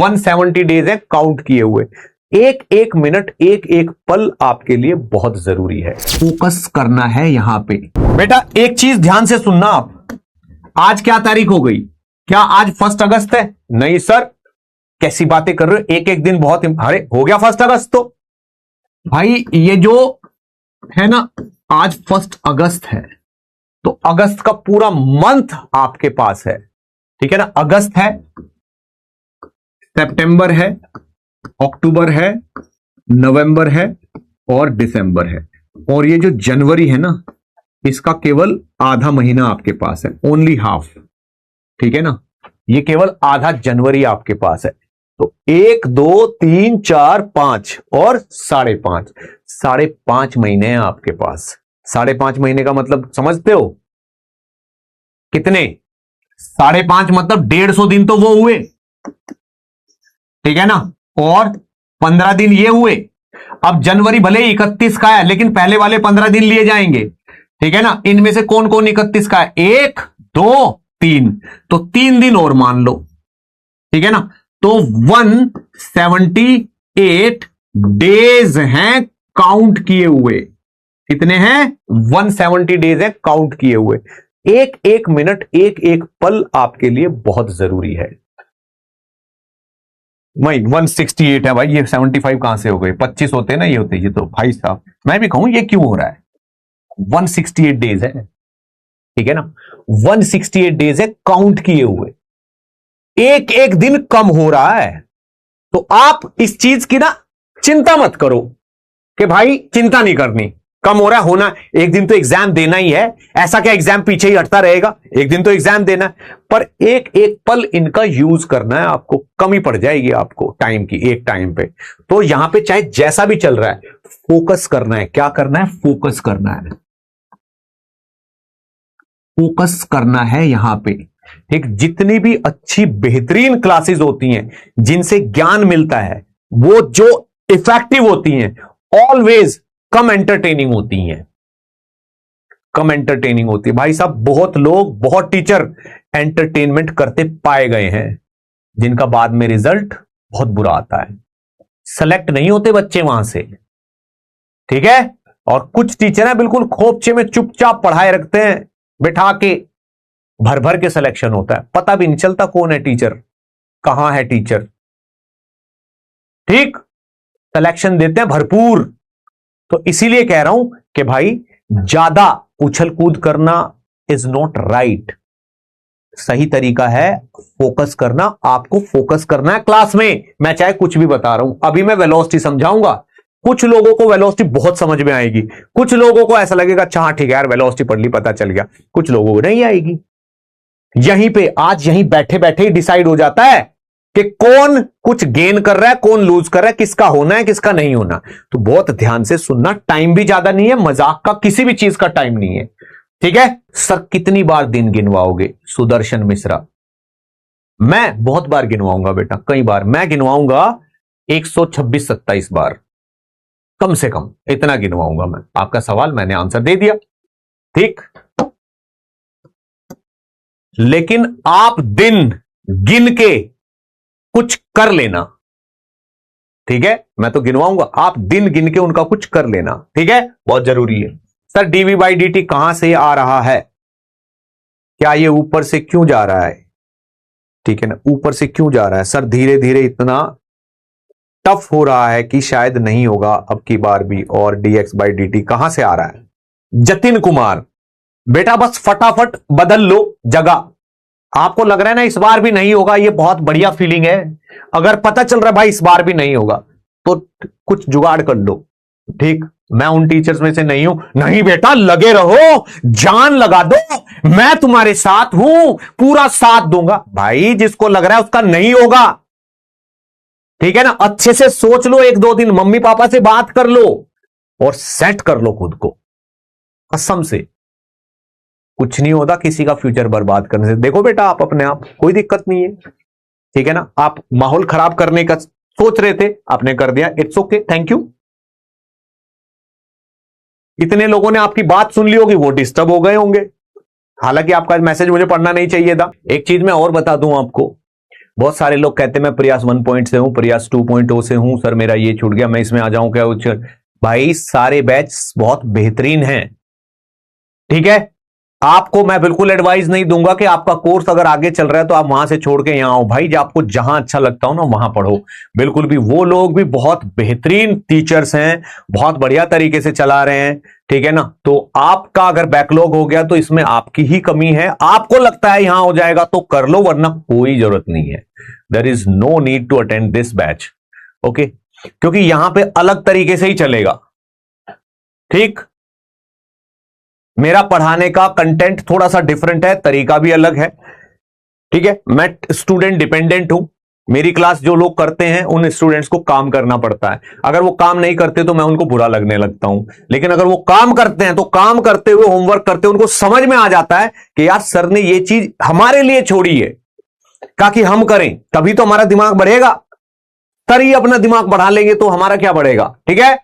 170 days है count किए हुए। एक एक मिनट, एक एक पल आपके लिए बहुत जरूरी है। फोकस करना है यहां पे। बेटा एक चीज ध्यान से सुनना आप, आज क्या तारीख हो गई? क्या आज 1 अगस्त है? नहीं सर, कैसी बातें कर रहे हो, एक एक दिन बहुत, अरे हो गया 1 अगस्त तो। भाई ये जो है ना, आज 1 अगस्त है, तो अगस्त का पूरा मंथ आपके पास है, ठीक है ना। अगस्त है, सितंबर है, अक्टूबर है, नवंबर है और दिसंबर है। और ये जो जनवरी है ना, इसका केवल आधा महीना आपके पास है, ओनली हाफ, ठीक है ना। ये केवल आधा जनवरी आपके पास है। तो 1 2 3 4 5 और 5.5, 5.5 महीने हैं आपके पास। 5.5 महीने का मतलब समझते हो कितने? 5.5 मतलब 150 दिन तो वो हुए, ठीक है ना, और 15 दिन ये हुए। अब जनवरी भले 31 का है, लेकिन पहले वाले 15 दिन लिए जाएंगे, ठीक है ना। इनमें से कौन कौन 31 का है? 1 2 3, तो 3 दिन और मान लो, ठीक है ना। तो 178 डेज हैं काउंट किए हुए। कितने हैं? 170 डेज हैं काउंट किए हुए। एक एक मिनट, एक एक पल आपके लिए बहुत जरूरी है। भाई 168 है भाई, ये 75 कहां से हो गए? 25 होते ना, ये होते। ये तो भाई साहब मैं भी कहूं ये क्यों हो रहा है? 168 डेज है, ठीक है ना। 168 डेज है काउंट किए हुए। एक एक दिन कम हो रहा है, तो आप इस चीज की ना चिंता मत करो कि भाई चिंता नहीं करनी, कम हो रहा है, होना। एक दिन तो एग्जाम देना ही है, ऐसा क्या एग्जाम पीछे ही हटता रहेगा? एक दिन तो एग्जाम देना है, पर एक एक पल इनका यूज करना है आपको। कमी पड़ जाएगी आपको टाइम की एक टाइम पे। तो यहां पे चाहे जैसा भी चल रहा है, फोकस करना है। क्या करना है? फोकस करना है, फोकस करना है यहां पे। ठीक, जितनी भी अच्छी बेहतरीन क्लासेस होती हैं जिनसे ज्ञान मिलता है, वो जो इफेक्टिव होती हैं, ऑलवेज कम एंटरटेनिंग होती हैं। कम एंटरटेनिंग होती है भाई साहब। बहुत लोग, बहुत टीचर एंटरटेनमेंट करते पाए गए हैं, जिनका बाद में रिजल्ट बहुत बुरा आता है। सेलेक्ट नहीं होते बच्चे वहां से, ठीक है। और कुछ टीचर है बिल्कुल खोपचे में चुपचाप पढ़ाए रखते हैं, बिठा के भर भर के सिलेक्शन होता है, पता भी नहीं चलता कौन है टीचर, कहां है टीचर। ठीक, सिलेक्शन देते हैं भरपूर। तो इसीलिए कह रहा हूं कि भाई ज्यादा उछल कूद करना इज नॉट राइट। सही तरीका है फोकस करना। आपको फोकस करना है क्लास में। मैं चाहे कुछ भी बता रहा हूं, अभी मैं वेलोसिटी समझाऊंगा। कुछ लोगों को वेलोसिटी बहुत समझ में आएगी, कुछ लोगों को ऐसा लगेगा अच्छा हाँ ठीक है यार वेलोसिटी पढ़ ली पता चल गया, कुछ लोगों को नहीं आएगी। यहीं पे आज यहीं बैठे बैठे ही डिसाइड हो जाता है कि कौन कुछ गेन कर रहा है, कौन लूज कर रहा है, किसका होना है किसका नहीं होना। तो बहुत ध्यान से सुनना। टाइम भी ज्यादा नहीं है, मजाक का किसी भी चीज का टाइम नहीं है, ठीक है। सर कितनी बार दिन गिनवाओगे? सुदर्शन मिश्रा, मैं बहुत बार गिनवाऊंगा बेटा, कई बार मैं गिनवाऊंगा, 126-27 बार कम से कम, इतना गिनवाऊंगा मैं। आपका सवाल मैंने आंसर दे दिया, ठीक। लेकिन आप दिन गिन के कुछ कर लेना, ठीक है। मैं तो गिनवाऊंगा, आप दिन गिन के उनका कुछ कर लेना, ठीक है, बहुत जरूरी है। सर dv/dt कहां से आ रहा है? क्या ये ऊपर से क्यों जा रहा है? ठीक है ना, ऊपर से क्यों जा रहा है? सर धीरे धीरे इतना टफ हो रहा है कि शायद नहीं होगा अब की बार भी। और dx/dt कहां से आ रहा है? जतिन कुमार, बेटा बस फटाफट बदल लो जगह। आपको लग रहा है ना इस बार भी नहीं होगा, ये बहुत बढ़िया फीलिंग है। अगर पता चल रहा है भाई इस बार भी नहीं होगा, तो कुछ जुगाड़ कर लो, ठीक। मैं उन टीचर्स में से नहीं हूं। नहीं बेटा लगे रहो, जान लगा दो, मैं तुम्हारे साथ हूं, पूरा साथ दूंगा। भाई जिसको लग रहा है उसका नहीं होगा, ठीक है ना। अच्छे से सोच लो, 1-2 दिन मम्मी पापा से बात कर लो और सेट कर लो खुद को, कसम से। कुछ नहीं होता किसी का फ्यूचर बर्बाद करने से। देखो बेटा आप अपने आप, कोई दिक्कत नहीं है, ठीक है ना। आप माहौल खराब करने का सोच रहे थे, आपने कर दिया, इट्स ओके, थैंक यू। इतने लोगों ने आपकी बात सुन ली होगी, वो डिस्टर्ब हो गए होंगे, हालांकि आपका मैसेज मुझे पढ़ना नहीं चाहिए था। एक चीज मैं और बता दूं आपको, बहुत सारे लोग कहते हैं मैं प्रयास 1 से हूं, प्रयास 2.0 से हूं, सर मेरा ये छूट गया, मैं इसमें आ जाऊं क्या? उच्च भाई सारे बैच बहुत बेहतरीन हैं, ठीक है। आपको मैं बिल्कुल एडवाइस नहीं दूंगा कि आपका कोर्स अगर आगे चल रहा है तो आप वहां से छोड़ के यहां आओ। भाई जो आपको जहां अच्छा लगता हो ना वहां पढ़ो, बिल्कुल भी। वो लोग भी बहुत बेहतरीन टीचर्स हैं, बहुत बढ़िया तरीके से चला रहे हैं, ठीक है ना। तो आपका अगर बैकलॉग हो गया तो इसमें आपकी ही कमी है। आपको लगता है यहां हो जाएगा तो कर लो, वरना कोई जरूरत नहीं है। There is no need to attend this batch, okay, क्योंकि यहां पे अलग तरीके से ही चलेगा, ठीक। मेरा पढ़ाने का कंटेंट थोड़ा सा डिफरेंट है, तरीका भी अलग है, ठीक है। मैं स्टूडेंट डिपेंडेंट हूं, मेरी क्लास जो लोग करते हैं उन स्टूडेंट्स को काम करना पड़ता है। अगर वो काम नहीं करते तो मैं उनको बुरा लगने लगता हूं, लेकिन अगर वो काम करते हैं तो काम करते हुए होमवर्क करते हुए उनको समझ में आ जाता है कि यार सर ने ये चीज हमारे लिए छोड़ी है, ताकि हम करें, तभी तो हमारा दिमाग बढ़ेगा। तरी अपना दिमाग बढ़ा लेंगे तो हमारा क्या बढ़ेगा, ठीक है।